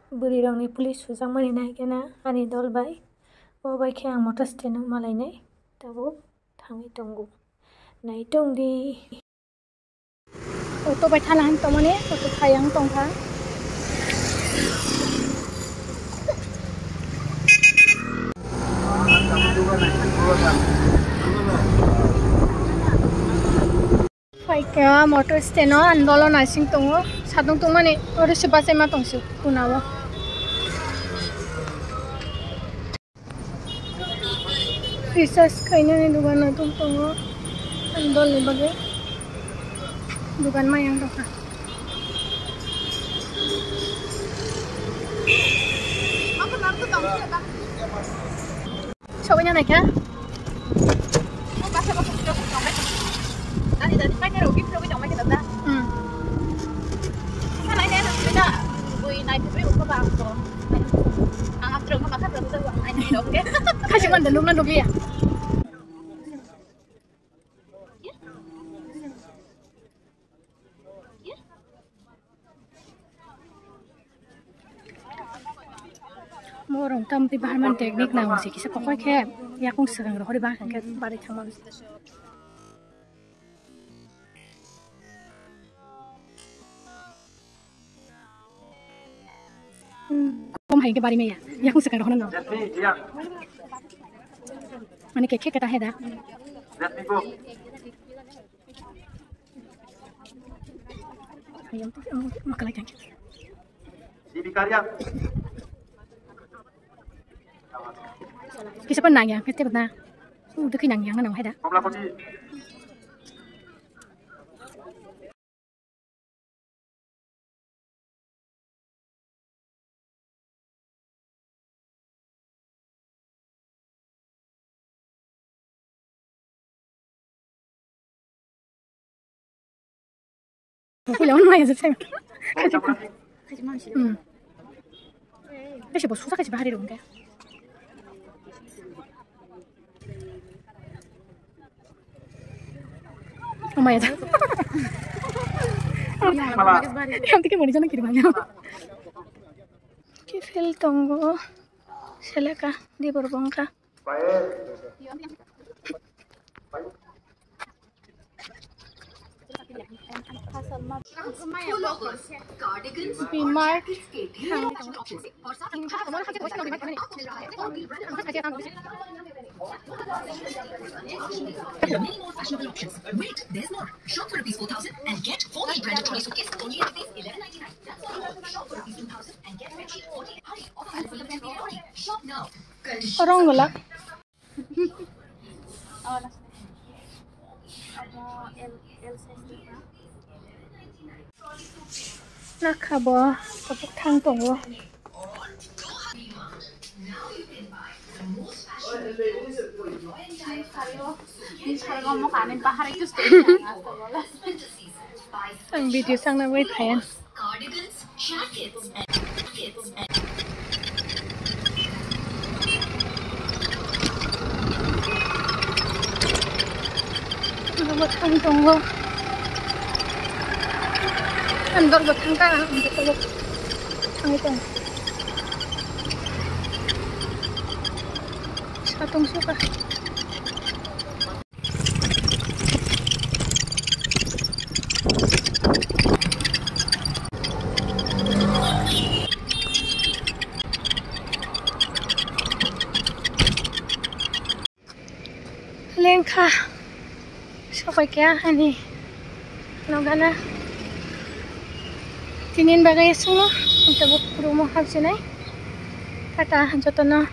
Borwi Rokni police Sujakmani naikena ani dolbai o baikhe ang motor stand malainai tabo thangai tongo nai tongdi auto bai thalahan tomone auto thayang tongkha faika motor stand o andolon asing tongo sadong tongmani ore sebasai ma tongsu kunawo kisa kayaknya nih dugaan natung tongo andol nih bagai dugaan mah yang doka coba naik ya kasih mana dulu mana ya orang tam di bahan teknik na musik kisah pokoknya kayak ya aku sering roh di bahan kayak balik sama kom hai ke bari me ya aku sering roh na mana kayak kata heda ayam tuh makalai kan di karya kisah pun nanya kita pernah udah kenyang yang nang heda Pulang mana ya saya kasih masih tapi bos susah kasih bahari dong deh oh my god yang tiga mau di sana kiri banyak kifil tunggu seleka di berbangka Bimark Wait, there's more. Shop for ₹4,000 and get 40 branded toy suitcase only at ₹11.99. That's more. Shop for ₹2,000 and get bedsheet 40. Hurry, offer available at Borwi Rokni. Shop now. Orang gula. Nakabo kapag tang tongo. Ang video sang na wait hayan. Cardigans, jackets, and kits. Batang tunggu. Andor batang ka untuk peluk. Ang ito. Satong suka. Lengka. Sampai kaya ani nogana Tinin bagay semua untuk rumah hal sini kata jotono